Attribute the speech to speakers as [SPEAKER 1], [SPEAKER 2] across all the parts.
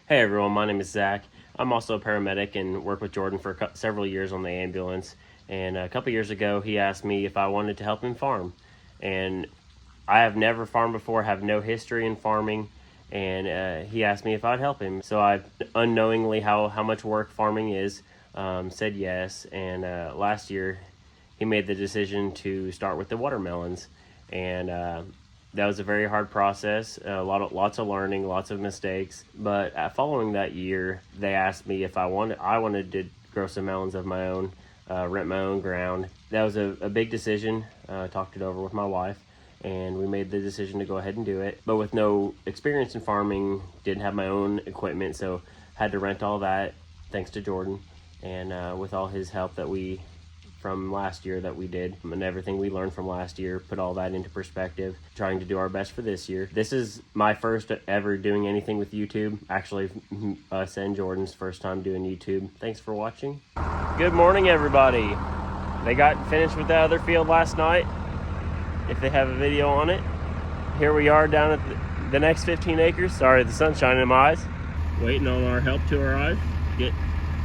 [SPEAKER 1] Hey everyone, my name is Zach. I'm also a paramedic and worked with Jordan for several years on the ambulance. And a couple years ago, he asked me if I wanted to help him farm. And I have never farmed before, have no history in farming. And he asked me if I'd help him. So I, unknowingly how much work farming is, said yes. And last year, he made the decision to start with the watermelons. And that was a very hard process, lots of learning, lots of mistakes. But following that year, they asked me if I wanted to grow some melons of my own, rent my own ground. That was a big decision. Talked it over with my wife, and we made the decision to go ahead and do it. But with no experience in farming, didn't have my own equipment, so had to rent all that, thanks to Jordan. And with all his help from last year that we did, and everything we learned from last year, put all that into perspective, trying to do our best for this year. This is my first ever doing anything with YouTube. Actually, us and Jordan's first time doing YouTube. Thanks for watching. Good morning, everybody. They got finished with the other field last night, if they have a video on it. Here we are down at the next 15 acres. Sorry, the sun's shining in my eyes. Waiting on our help to arrive.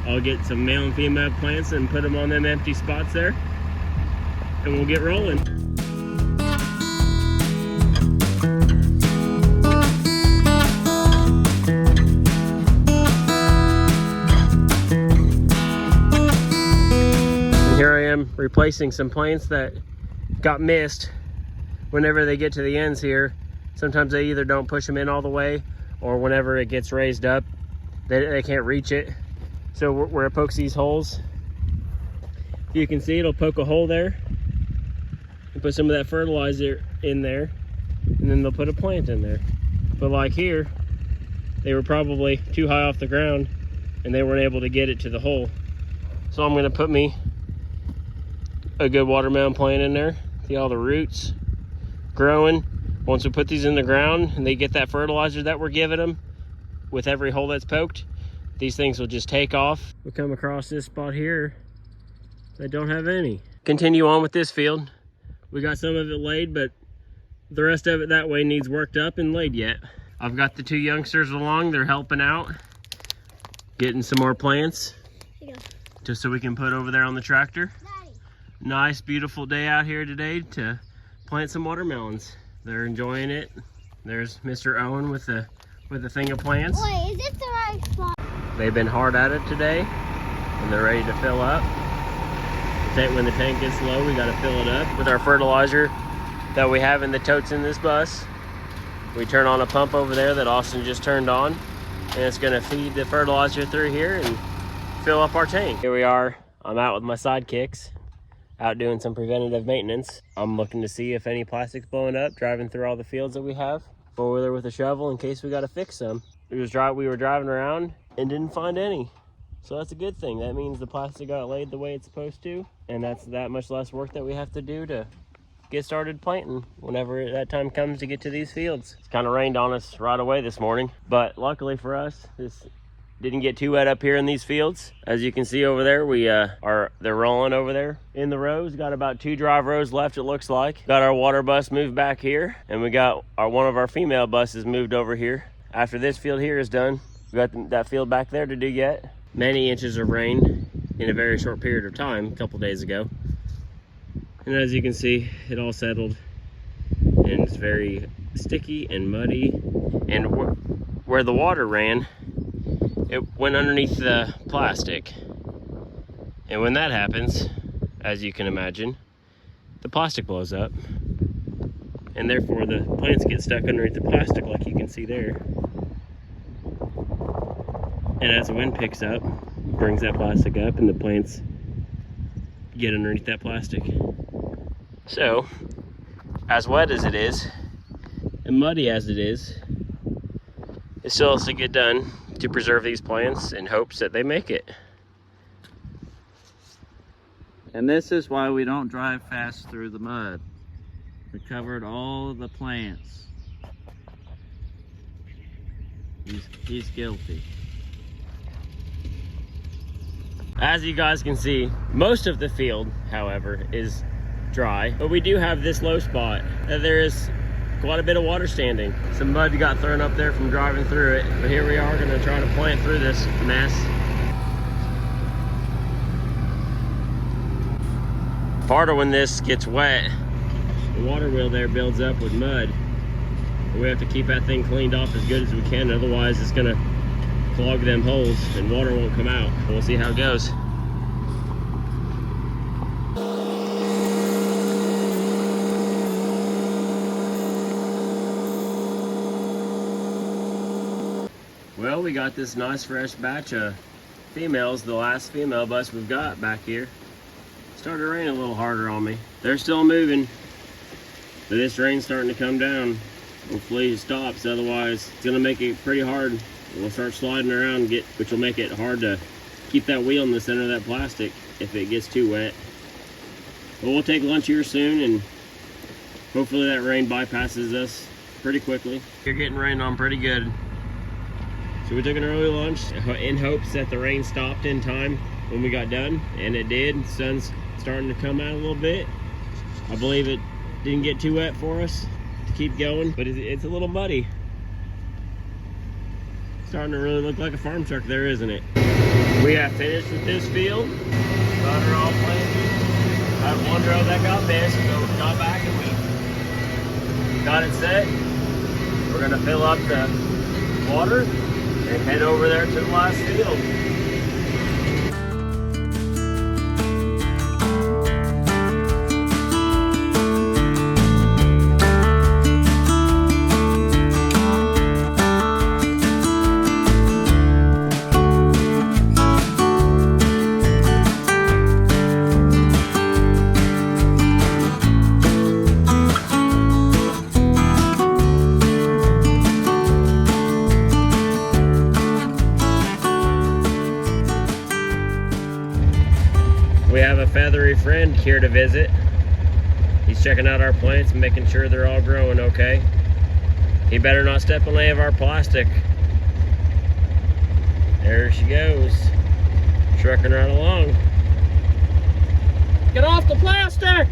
[SPEAKER 1] I'll get some male and female plants and put them on them empty spots there, and we'll get rolling. And here I am replacing some plants that got missed. Whenever they get to the ends here, sometimes they either don't push them in all the way, or whenever it gets raised up, they can't reach it. So where it pokes these holes, you can see it'll poke a hole there and put some of that fertilizer in there, and then they'll put a plant in there. But like here, they were probably too high off the ground and they weren't able to get it to the hole. So I'm gonna put me a good watermelon plant in there. See all the roots growing. Once we put these in the ground and they get that fertilizer that we're giving them with every hole that's poked, these things will just take off. We come across this spot here that don't have any. Continue on with this field. We got some of it laid, but the rest of it that way needs worked up and laid yet. I've got the two youngsters along. They're helping out, getting some more plants just so we can put over there on the tractor. Daddy. Nice, beautiful day out here today to plant some watermelons. They're enjoying it. There's Mr. Owen with the thing of plants.
[SPEAKER 2] Wait, is this the right spot?
[SPEAKER 1] They've been hard at it today, and they're ready to fill up. When the tank gets low, we got to fill it up with our fertilizer that we have in the totes in this bus. We turn on a pump over there that Austin just turned on, and it's going to feed the fertilizer through here and fill up our tank. Here we are. I'm out with my sidekicks, out doing some preventative maintenance. I'm looking to see if any plastic's blowing up, driving through all the fields that we have. Four-wheeler with a shovel in case we got to fix some. We were driving around and didn't find any, so that's a good thing. That means the plastic got laid the way it's supposed to, and that's that much less work that we have to do to get started planting whenever that time comes to get to these fields. It's kind of rained on us right away this morning, but luckily for us, this didn't get too wet up here in these fields. As you can see over there, they're rolling over there in the rows. Got about 2 drive rows left, it looks like. Got our water bus moved back here, and we got one of our female buses moved over here. After this field here is done, we got that field back there to do yet. Many inches of rain in a very short period of time, a couple days ago. And as you can see, it all settled, and it's very sticky and muddy. And where the water ran, it went underneath the plastic. And when that happens, as you can imagine, the plastic blows up. And therefore the plants get stuck underneath the plastic like you can see there. And as the wind picks up, brings that plastic up, and the plants get underneath that plastic. So, as wet as it is, and muddy as it is, it still has to get done to preserve these plants in hopes that they make it.
[SPEAKER 3] And this is why we don't drive fast through the mud. We covered all of the plants. He's guilty.
[SPEAKER 1] As you guys can see, most of the field, however, is dry, but we do have this low spot that there is quite a bit of water standing. Some mud got thrown up there from driving through it, but here we are gonna try to plant through this mess. Part of when this gets wet, the water wheel there builds up with mud. We have to keep that thing cleaned off as good as we can, otherwise it's gonna clog them holes and water won't come out. We'll see how it goes. Well, we got this nice fresh batch of females, the last female bus we've got back here. Started to rain a little harder on me. They're still moving, but this rain's starting to come down. Hopefully it stops, otherwise it's gonna make it pretty hard. We'll start sliding around, which will make it hard to keep that wheel in the center of that plastic if it gets too wet. But we'll take lunch here soon, and hopefully that rain bypasses us pretty quickly. You're getting rained on pretty good. So we took an early lunch in hopes that the rain stopped in time when we got done, and it did. The sun's starting to come out a little bit. I believe it didn't get too wet for us to keep going, but it's a little muddy. Starting to really look like a farm truck there, isn't it? We have finished with this field. Got her all planted. I had one row that got missed, so we got back and we got it set. We're gonna fill up the water and head over there to the last field. We have a feathery friend here to visit. He's checking out our plants and making sure they're all growing okay. He better not step on any of our plastic. There she goes, trucking right along. Get off the plastic!